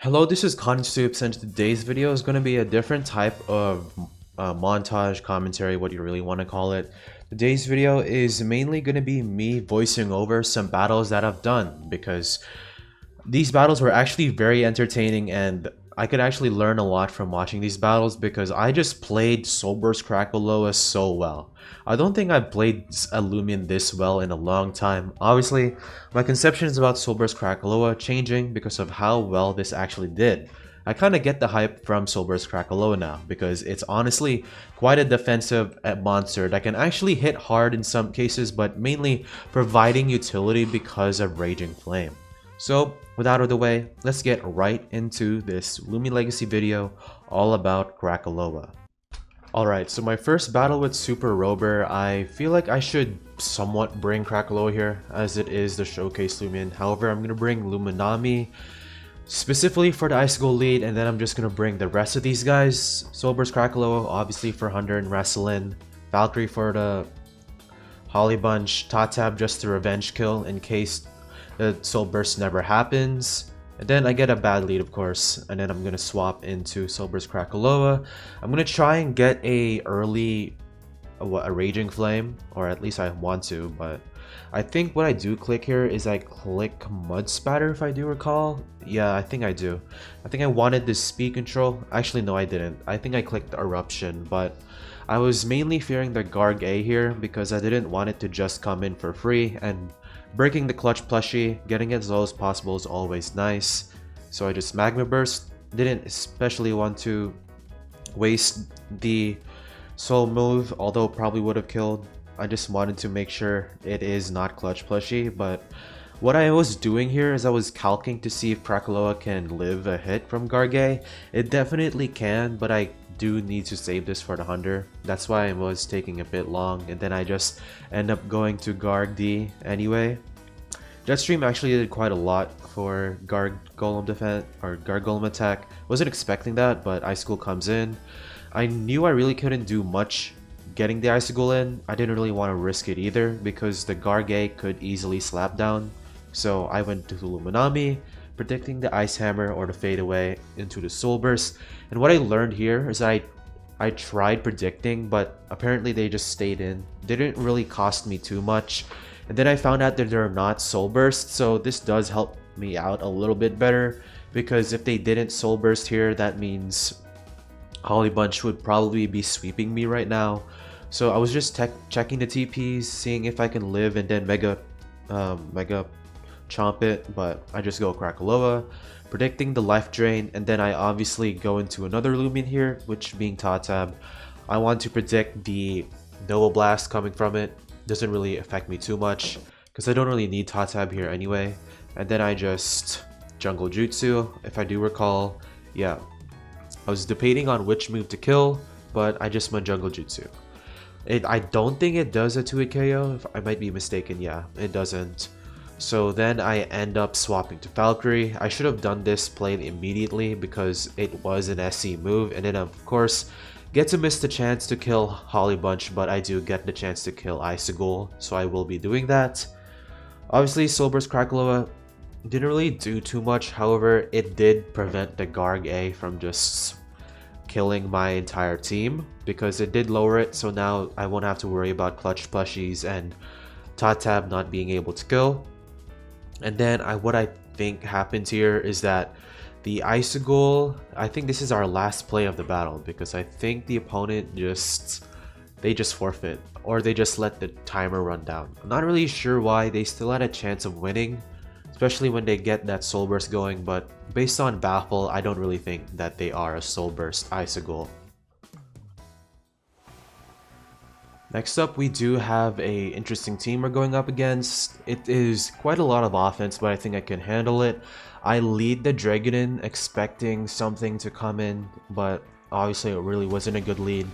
Hello, this is Con Soups, and today's video is going to be a different type of montage commentary, what you really want to call it. Today's video is mainly going to be me voicing over some battles that I've done, because these battles were actually very entertaining and I could actually learn a lot from watching these battles because I just played Burst Krakaloa so well. I don't think I've played a Loomian this well in a long time. Obviously, my conceptions about Burst Krakaloa changing because of how well this actually did. I kind of get the hype from Burst Krakaloa now because it's honestly quite a defensive monster that can actually hit hard in some cases, but mainly providing utility because of Raging Flame. So, with that out of the way, let's get right into this Loomian Legacy video all about Krakaloa. Alright, so my first battle with Super Rober, I feel like I should somewhat bring Krakaloa here, as it is the Showcase Loomian. However, I'm going to bring Luminami specifically for the Icicle lead, and then I'm just going to bring the rest of these guys. Burst Krakaloa, obviously for Hunter and Wrestlin', Valkyrie for the Holly Bunch, Tatab just to revenge kill in case the Soul Burst never happens. And then I get a bad lead, of course, and then I'm gonna swap into Burst Krakaloa. I'm gonna try and get a Raging Flame, or at least I want to, but I think what I do click here is I click Mud Spatter, if I do recall. Yeah, I think I do. I think I wanted this speed control. Actually, no, I didn't. I think I clicked Eruption, but I was mainly fearing the Garg A here because I didn't want it to just come in for free, and breaking the clutch plushie, getting it as low as possible is always nice. So I just Magma Burst. Didn't especially want to waste the soul move, although probably would have killed. I just wanted to make sure it is not clutch plushie, but what I was doing here is I was calcing to see if Krakaloa can live a hit from Garge. It definitely can, but I do need to save this for the Hunter. That's why it was taking a bit long, and then I just end up going to Garg D anyway. Jetstream actually did quite a lot for Garg Golem defense or Garg Golem attack. Wasn't expecting that, but Icicle comes in. I knew I really couldn't do much getting the Icicle in. I didn't really want to risk it either because the Garg A could easily slap down. So I went to Luminami, predicting the Ice Hammer or the Fade Away into the Soul Burst. And what I learned here is I tried predicting, but apparently they just stayed in. They didn't really cost me too much. And then I found out that they're not Soul Burst, so this does help me out a little bit better. Because if they didn't Soul Burst here, that means Holly Bunch would probably be sweeping me right now. So I was just checking the TPs, seeing if I can live and then Mega Chomp it, but I just go Krakaloa, predicting the life drain, and then I obviously go into another Loomian here, which being Tatab. I want to predict the Nova Blast coming from it. Doesn't really affect me too much because I don't really need Tatab here anyway. And then I just Jungle Jutsu, if I do recall. Yeah, I was debating on which move to kill, but I just went Jungle Jutsu. I don't think it does a 2-hit KO. If I might be mistaken, yeah, it doesn't. So then I end up swapping to Valkyrie. I should have done this play immediately because it was an SC move, and then of course get to miss the chance to kill Holly Bunch, but I do get the chance to kill Icicle, so I will be doing that. Obviously, Burst Krakaloa didn't really do too much, however, it did prevent the Garg A from just killing my entire team because it did lower it, so now I won't have to worry about clutch plushies and Tatab not being able to kill. And then what I think happens here is that the Icicle, I think this is our last play of the battle because I think the opponent just forfeit or they just let the timer run down. I'm not really sure why. They still had a chance of winning, especially when they get that Soul Burst going, but based on Baffle, I don't really think that they are a Soul Burst Icicle. Next up, we do have a interesting team we're going up against. It is quite a lot of offense, but I think I can handle it. I lead the Dragonin expecting something to come in, but obviously it really wasn't a good lead.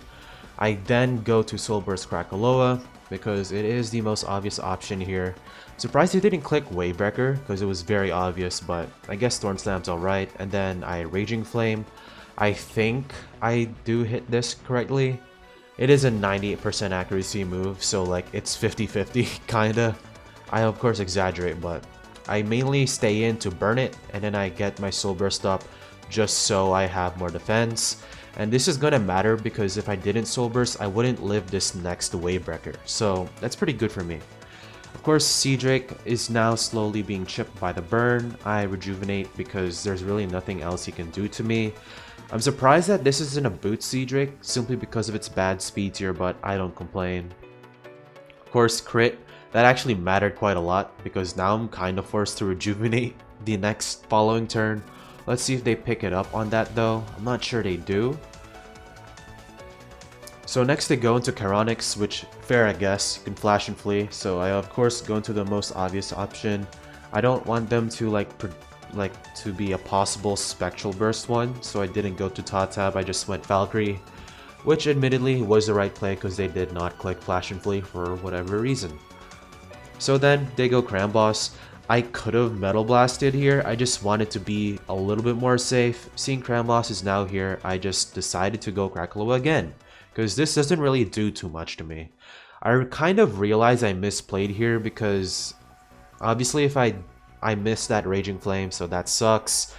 I then go to Burst Krakaloa because it is the most obvious option here. Surprised he didn't click Wavebreaker because it was very obvious, but I guess Thorn Slam's alright. And then I Raging Flame. I think I do hit this correctly. It is a 98% accuracy move, so like it's 50-50 kinda. I of course exaggerate, but I mainly stay in to burn it, and then I get my soul burst up just so I have more defense. And this is gonna matter because if I didn't soul burst, I wouldn't live this next wave breaker. So that's pretty good for me. Of course, Sea Drake is now slowly being chipped by the burn. I rejuvenate because there's really nothing else he can do to me. I'm surprised that this isn't a boot Sea Drake simply because of its bad speed tier, but I don't complain. Of course, crit, that actually mattered quite a lot because now I'm kind of forced to rejuvenate the next following turn. Let's see if they pick it up on that though. I'm not sure they do. So next they go into Charonix, which fair I guess, you can flash and flee. So I of course go into the most obvious option. I don't want them to to be a possible spectral burst one, so I didn't go to Tatab, I just went Valkyrie. Which admittedly was the right play because they did not click flash and flee for whatever reason. So then they go Cramboss. I could have Metal Blasted here, I just wanted to be a little bit more safe. Seeing Cramboss is now here, I just decided to go Krakaloa again, because this doesn't really do too much to me. I kind of realized I misplayed here because obviously if I missed that Raging Flame, so that sucks.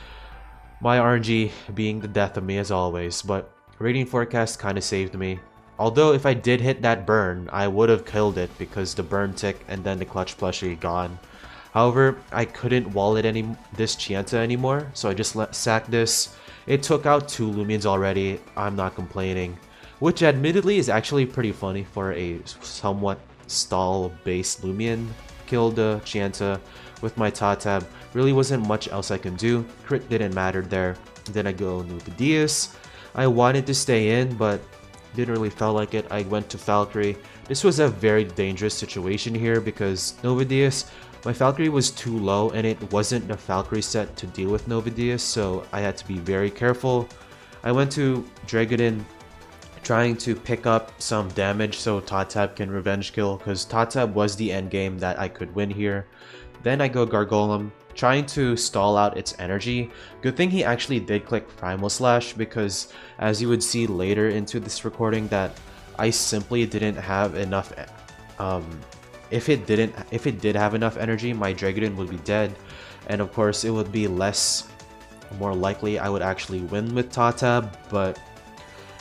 My RNG being the death of me as always, but Radiant Forecast kind of saved me. Although if I did hit that burn, I would have killed it because the burn tick and then the clutch plushie gone. However, I couldn't wall it this Chienta anymore, so I just sacked this. It took out 2 Loomians already, I'm not complaining. Which admittedly is actually pretty funny for a somewhat stall-based Loomian. Killed the Chienta with my Tatab. Really wasn't much else I can do. Crit didn't matter there. Then I go Nuvidius. I wanted to stay in, but didn't really feel like it. I went to Valkyrie. This was a very dangerous situation here because Novidius, my Valkyrie was too low and it wasn't the Valkyrie set to deal with Novidius, so I had to be very careful. I went to Dragodin, trying to pick up some damage so Tatab can revenge kill, because Tatab was the end game that I could win here. Then I go Gargolem, trying to stall out its energy. Good thing he actually did click Primal Slash, because as you would see later into this recording that I simply didn't have enough. If it did have enough energy, my Dragodin would be dead, and of course it would be more likely I would actually win with Tatab, but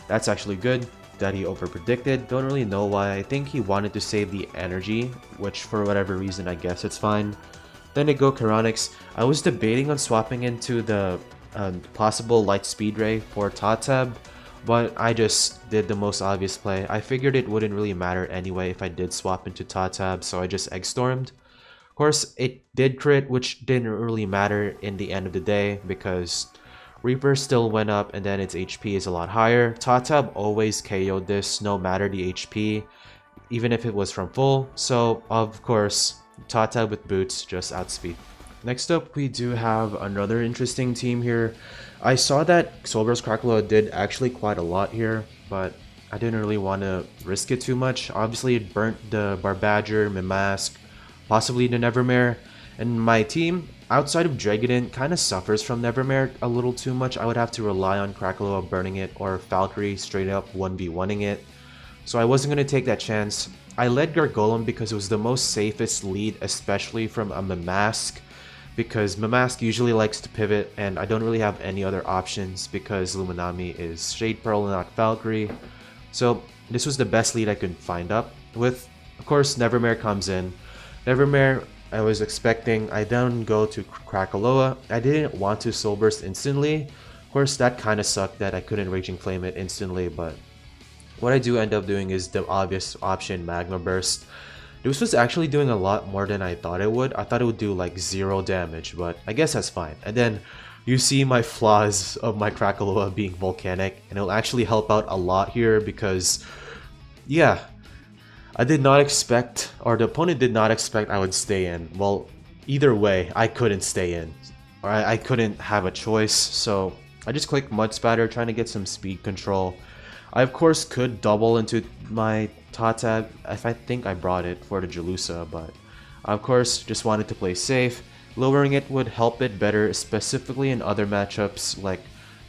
that's actually good that he overpredicted. Don't really know why. I think he wanted to save the energy, which for whatever reason I guess it's fine. Then I go Charonix. I was debating on swapping into the possible Light Speed Ray for Tatab, but I just did the most obvious play. I figured it wouldn't really matter anyway if I did swap into Tatab, so I just Egg Stormed. Of course, it did crit, which didn't really matter in the end of the day because Reaper still went up and then its HP is a lot higher. Tatab always KO'd this no matter the HP, even if it was from full. So of course, Tatab with boots just outspeed. Next up, we do have another interesting team here. I saw that Burst Krakaloa did actually quite a lot here, but I didn't really want to risk it too much. Obviously, it burnt the Barbadger, Mamask, possibly the Nevermare, and my team, outside of Dragodin, kind of suffers from Nevermare a little too much. I would have to rely on Krakaloa burning it or Valkyrie straight up 1v1ing it. So I wasn't going to take that chance. I led Gargolem because it was the most safest lead, especially from a Mamask, because Mamask usually likes to pivot and I don't really have any other options because Luminami is Shade Pearl and not Valkyrie. So this was the best lead I could find up with. Of course, Nevermare comes in. Nevermare, I was expecting, I then go to Krakaloa. I didn't want to Soul Burst instantly. Of course, that kind of sucked that I couldn't Raging Flame it instantly, but what I do end up doing is the obvious option, Magma Burst. This was actually doing a lot more than I thought it would. I thought it would do like 0 damage, but I guess that's fine. And then you see my flaws of my Krakaloa being volcanic, and it'll actually help out a lot here because, yeah, I did not expect, or the opponent did not expect I would stay in. Well, either way, I couldn't stay in, or I couldn't have a choice, so I just clicked Mud Spatter, trying to get some speed control. I of course could double into my Tatab if I think I brought it for the Jalusa, but I of course just wanted to play safe. Lowering it would help it better, specifically in other matchups like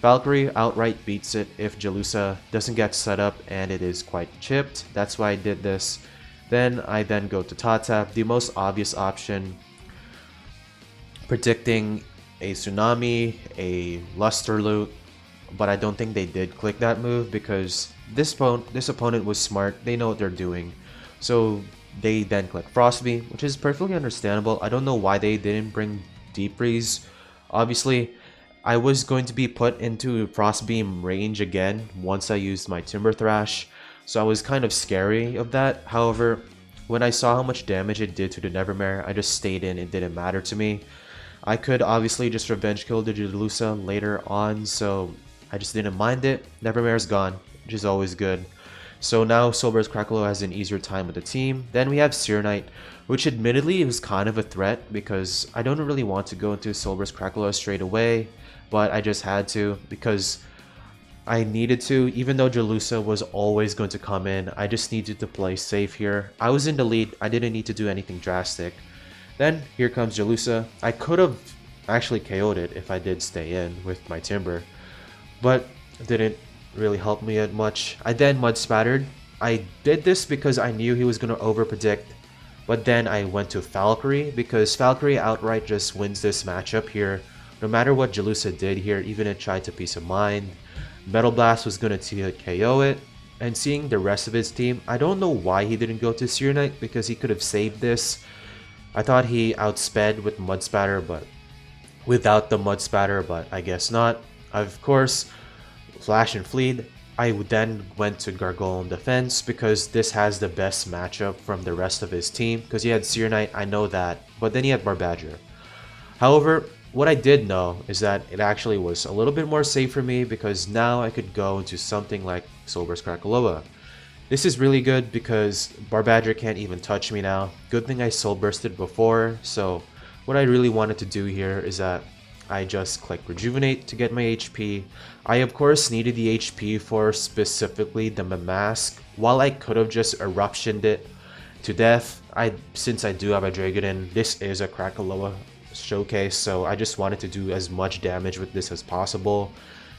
Valkyrie outright beats it if Jalusa doesn't get set up and it is quite chipped. That's why I did this. Then I go to Tatab, the most obvious option. predicting a Tsunami, a Luster Loot, but I don't think they did click that move because this opponent was smart. They know what they're doing. So they then click Frostby, which is perfectly understandable. I don't know why they didn't bring Deep Freeze. Obviously, I was going to be put into Frostbeam range again once I used my Timber Thrash, so I was kind of scary of that. However, when I saw how much damage it did to the Nevermare, I just stayed in. It didn't matter to me. I could obviously just revenge kill the Jelusa later on, so I just didn't mind it. Nevermare's gone, which is always good. So now Burst Krakaloa has an easier time with the team. Then we have Seer Knight, which admittedly was kind of a threat because I don't really want to go into Burst Krakaloa straight away, but I just had to because I needed to. Even though Jelusa was always going to come in, I just needed to play safe here. I was in the lead, I didn't need to do anything drastic. Then here comes Jelusa. I could have actually KO'd it if I did stay in with my Timber, but it didn't really help me that much. I then Mud Spattered. I did this because I knew he was going to overpredict, but then I went to Valkyrie because Valkyrie outright just wins this matchup here. No matter what Jelusa did here, even it tried to Peace of Mind, Metal Blast was going to KO it. And seeing the rest of his team, I don't know why he didn't go to Seer Knight because he could have saved this. I thought he outsped with Mud Spatter, but without the Mud Spatter, but I guess not. Of course, Flash and Fleet. I then went to Gargoyle Defense because this has the best matchup from the rest of his team because he had Seer Knight, I know that, but then he had Barbadger. However, what I did know is that it actually was a little bit more safe for me because now I could go into something like Burst Krakaloa. This is really good because Barbadger can't even touch me now. Good thing I Soul Bursted before, so what I really wanted to do here is that I just click Rejuvenate to get my HP. I of course needed the HP for specifically the Mask. While I could have just Eruptioned it to death, since I do have a Dragon, this is a Krakaloa showcase, so I just wanted to do as much damage with this as possible.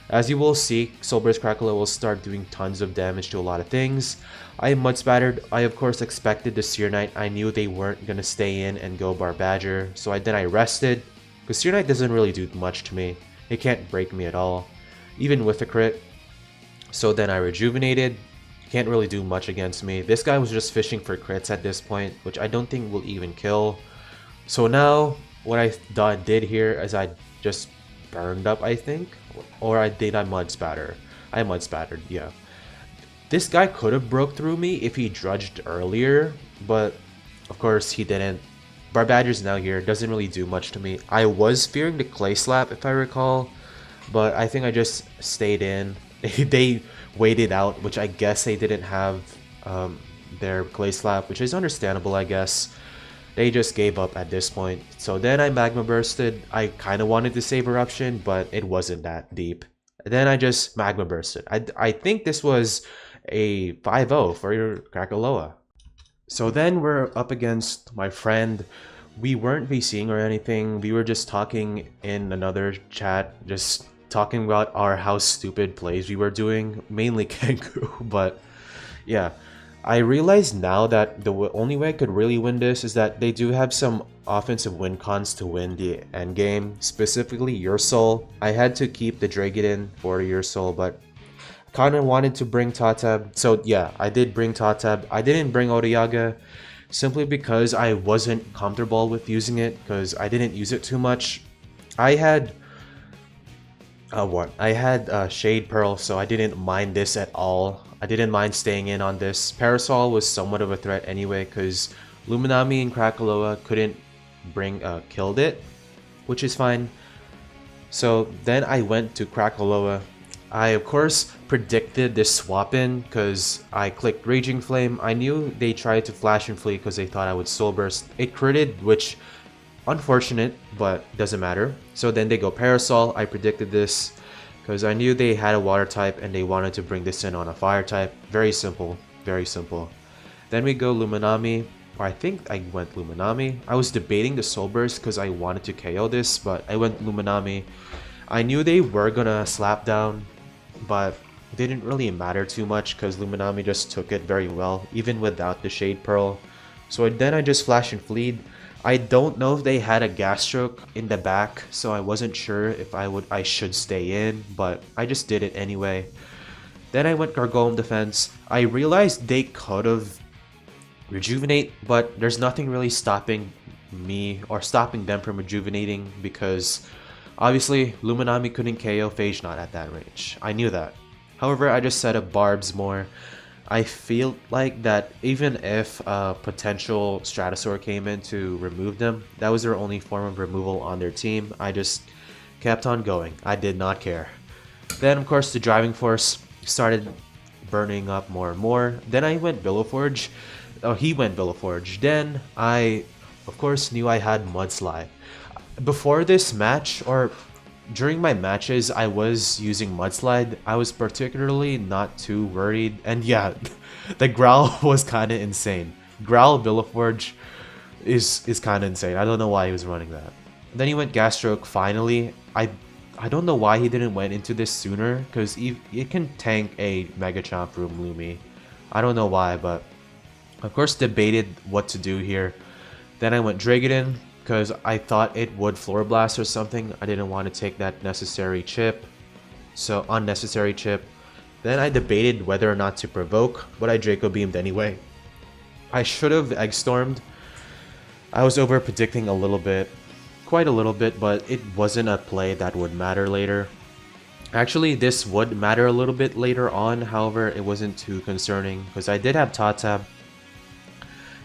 As you will see, Burst Krakaloa will start doing tons of damage to a lot of things. I Mud Spattered. I of course expected the Seer Knight. I knew they weren't gonna stay in and go Barbadger, so then I rested. Because Seer Knight doesn't really do much to me. It can't break me at all, even with a crit. So then I Rejuvenated. Can't really do much against me. This guy was just fishing for crits at this point, which I don't think will even kill. So now, what I did here is I just burned up, I think. Or I Mud Spatter. I Mud Spattered, yeah. This guy could have broke through me if he drudged earlier, but of course he didn't. Barbadger's now here, doesn't really do much to me. I was fearing the Clay Slap if I recall, but I think I just stayed in. They waited out, which I guess they didn't have their Clay Slap, which is understandable, I guess. They just gave up at this point. So then I Magma Bursted. I kind of wanted to save Eruption, but it wasn't that deep. Then I just Magma Bursted. I think this was a 5-0 for your Krakaloa. So then we're up against my friend. We weren't VCing or anything. We were just talking in another chat, just talking about how stupid plays we were doing, mainly Kenku, but yeah. I realize now that the only way I could really win this is that they do have some offensive win cons to win the end game, specifically Your Soul. I had to keep the Dragon for Your Soul, but kind of wanted to bring Tatab. So yeah, I did bring Tatab. I didn't bring Odayaga simply because I wasn't comfortable with using it because I didn't use it too much. I had Shade Pearl, so I didn't mind this at all. I didn't mind staying in on this. Parasol was somewhat of a threat anyway because Luminami and Krakaloa couldn't killed it, which is fine. So then I went to Krakaloa. I of course predicted this swap in because I clicked Raging Flame. I knew they tried to Flash and Flee because they thought I would Soul Burst. It critted, which unfortunate, but doesn't matter. So then they go Parasol. I predicted this because I knew they had a water type and they wanted to bring this in on a fire type. Very simple, very simple. Then we go Luminami, or I think I went Luminami. I was debating the Soul Burst because I wanted to KO this, but I went Luminami. I knew they were gonna slap down, but it didn't really matter too much because Luminami just took it very well, even without the Shade Pearl. So then I just flash and fleed. I don't know if they had a gas stroke in the back, so I wasn't sure if I should stay in, but I just did it anyway. Then I went Gargoyle defense. I realized they could have rejuvenate, but there's nothing really stopping me or stopping them from rejuvenating because obviously Luminami couldn't KO Phage Knot at that range. I knew that. However, I just set up barbs more. I feel like that even if a potential Stratosaur came in to remove them, that was their only form of removal on their team. I just kept on going. I did not care. Then, of course, the driving force started burning up more and more. Then I went Villowforge. Oh, he went Villowforge. Then I, of course, knew I had Mudslide. Before this match, or during my matches, I was using Mudslide. I was particularly not too worried. And yeah, the Growl was kind of insane. Growl Villowforge is kind of insane. I don't know why he was running that. Then he went Gasstroke finally. I don't know why he didn't went into this sooner, because it can tank a Mega Chomp from Lumi. I don't know why, but of course debated what to do here. Then I went Dragadon, because I thought it would Floor Blast or something. I didn't want to take that necessary chip. So, unnecessary chip. Then I debated whether or not to provoke, but I Draco Beamed anyway. I should have Egg Stormed. I was over predicting a little bit. Quite a little bit, but it wasn't a play that would matter later. Actually, this would matter a little bit later on, however, it wasn't too concerning, because I did have Tatab.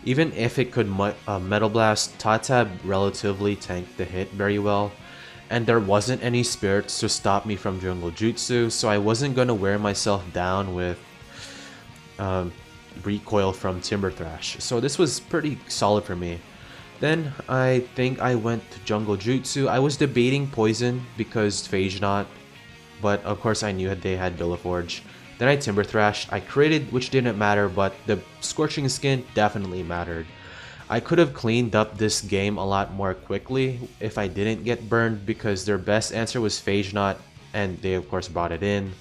Even if it could Metal Blast, Tatab relatively tanked the hit very well, and there wasn't any spirits to stop me from Jungle Jutsu, so I wasn't going to wear myself down with recoil from Timber Thrash. So this was pretty solid for me. Then I think I went to Jungle Jutsu. I was debating Poison because Phage Knot, but of course I knew they had Villowforge. Then I Timber Thrashed. I critted, which didn't matter, but the Scorching Skin definitely mattered. I could have cleaned up this game a lot more quickly if I didn't get burned, because their best answer was Phage Knot, and they of course brought it in.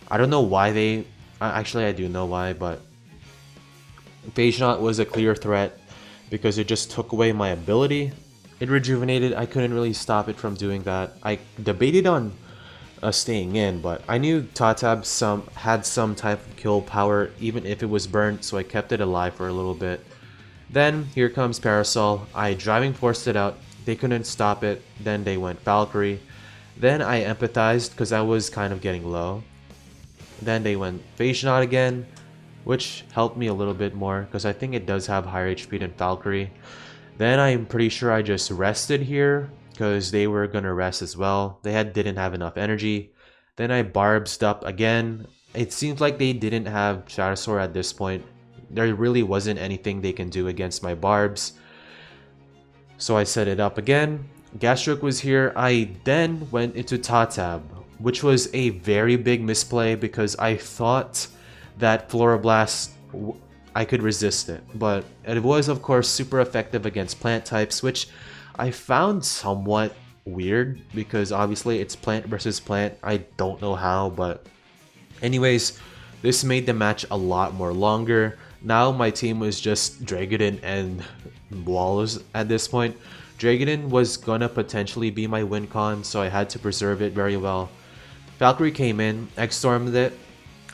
I don't know why they... Actually, I do know why, but Phage Knot was a clear threat because it just took away my ability. It rejuvenated. I couldn't really stop it from doing that. I debated on staying in, but I knew Tatab had some type of kill power even if it was burnt, so I kept it alive for a little bit. Then here comes Parasol. I driving forced it out. They couldn't stop it. Then they went Valkyrie. Then I empathized because I was kind of getting low. Then they went Phage Knot again, which helped me a little bit more because I think it does have higher HP than Valkyrie. Then I'm pretty sure I just rested here because they were gonna rest as well. They didn't have enough energy. Then I barbed up again. It seems like they didn't have Stratosaur at this point. There really wasn't anything they can do against my barbs. So I set it up again. Gastroke was here. I then went into Tatab, which was a very big misplay because I thought that Floroblast, I could resist it. But it was, of course, super effective against plant types, which I found somewhat weird because obviously it's plant versus plant. I don't know how, but anyways, this made the match a lot more longer. Now my team was just Dragadon and Wallows at this point. Dragadon was gonna potentially be my win con, so I had to preserve it very well. Valkyrie came in, X-Stormed it.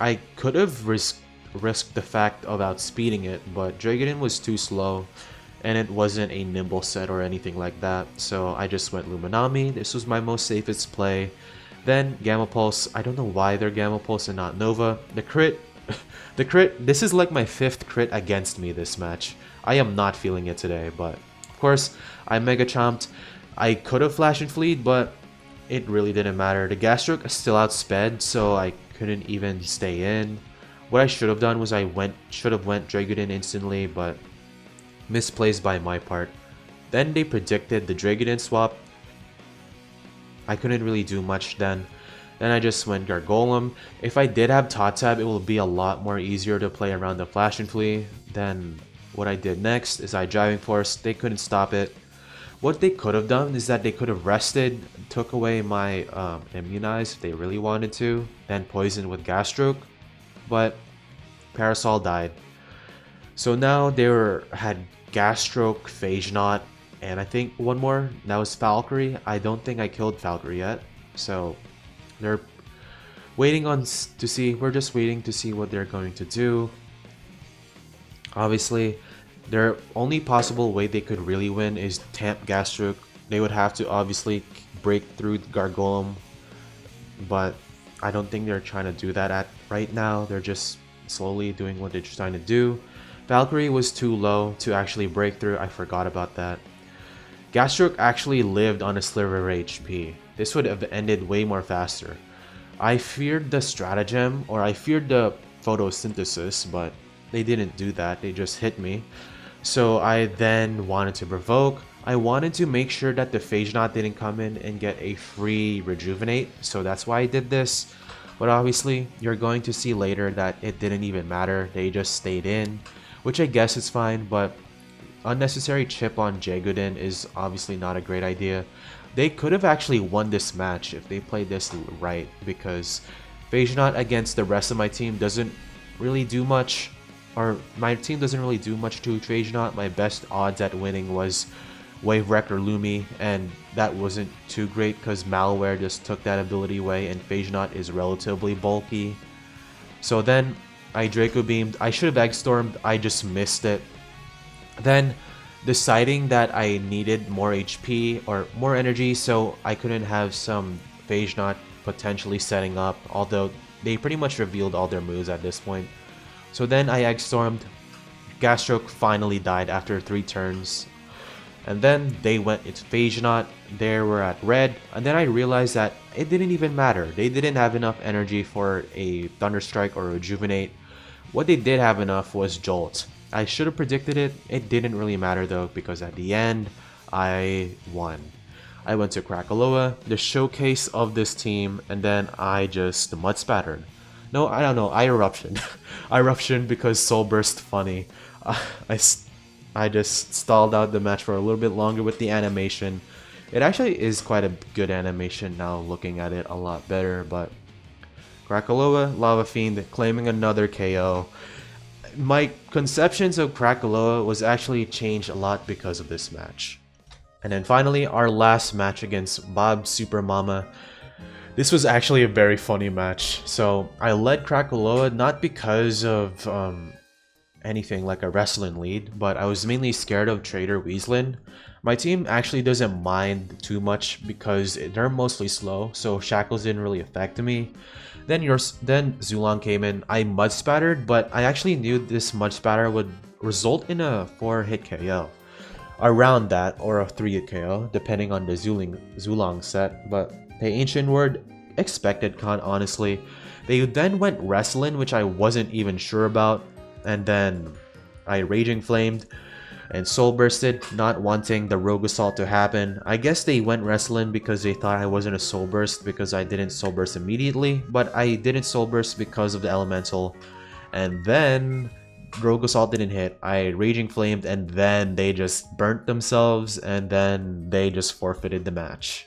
I could have risked the fact of outspeeding it, but Dragadon was too slow, and it wasn't a nimble set or anything like that, so I just went Luminami. This was my most safest play. Then Gamma Pulse. I don't know why they're Gamma Pulse and not Nova. The crit, the crit. This is like my 5th crit against me this match. I am not feeling it today, but of course I Mega Chomped. I could have Flash and Fleed, but it really didn't matter. The Gastroke still outsped, so I couldn't even stay in. What I should have done was should have went Dragadon instantly, but misplaced by my part. Then they predicted the Dragadon swap. I couldn't really do much then. Then I just went Gargolem. If I did have Tatab, it will be a lot more easier to play around the Flash and Flee. Then what I did next is I Driving Force. They couldn't stop it. What they could have done is that they could have rested, took away my Immunize if they really wanted to, then poisoned with Gastroke, but Parasol died. So now they had Gas Stroke, Phage Knot, and I think one more. That was Valkyrie. I don't think I killed Valkyrie yet. So they're waiting on to see. We're just waiting to see what they're going to do. Obviously, their only possible way they could really win is Tamp Gas Stroke. They would have to obviously break through Gargolem, but I don't think they're trying to do that right now. They're just slowly doing what they're trying to do. Valkyrie was too low to actually break through. I forgot about that. Gas Stroke actually lived on a sliver of HP. This would have ended way more faster. I feared the stratagem, or I feared the photosynthesis, but they didn't do that. They just hit me. So I then wanted to provoke. I wanted to make sure that the Phage Knot didn't come in and get a free rejuvenate, so that's why I did this. But obviously, you're going to see later that it didn't even matter. They just stayed in, which I guess is fine, but unnecessary chip on Jagudin is obviously not a great idea. They could have actually won this match if they played this right, because Phage Knot against the rest of my team doesn't really do much, or my team doesn't really do much to Phage Knot. My best odds at winning was Wave Wreck or Lumi, and that wasn't too great because Malware just took that ability away, and Phage Knot is relatively bulky. So then I Draco Beamed. I should have Egg Stormed. I just missed it. Then deciding that I needed more HP or more energy, so I couldn't have some Phage Knot potentially setting up, although they pretty much revealed all their moves at this point. So then I Egg Stormed. Gas Stroke finally died after 3 turns. And then they went into Phage Knot. They were at red, and then I realized that it didn't even matter. They didn't have enough energy for a Thunder Strike or Rejuvenate. What they did have enough was Jolt. I should have predicted it. It didn't really matter though, because at the end, I won. I went to Krakaloa, the showcase of this team, and then I just mud spattered. No, I don't know. I eruptioned. I eruptioned because Soul Burst funny. I just stalled out the match for a little bit longer with the animation. It actually is quite a good animation now, looking at it a lot better, but Krakaloa, Lava Fiend claiming another KO. My conceptions of Krakaloa was actually changed a lot because of this match. And then finally, our last match against Bob Super Mama. This was actually a very funny match. So I led Krakaloa not because of anything like a wrestling lead, but I was mainly scared of Trader Weaslin. My team actually doesn't mind too much because they're mostly slow, so Shackles didn't really affect me. Then Zulong came in. I mud spattered, but I actually knew this mud spatter would result in a 4-hit KO. Around that, or a 3-hit KO, depending on the Zulong set, but the Ancient Word expected con, honestly. They then went Wrestling, which I wasn't even sure about, and then I Raging Flamed and Soul Bursted, not wanting the Rogue Assault to happen. I guess they went Wrestling because they thought I wasn't a Soul Burst because I didn't Soul Burst immediately, but I didn't Soul Burst because of the Elemental. And then Rogue Assault didn't hit. I Raging Flamed, and then they just burnt themselves, and then they just forfeited the match.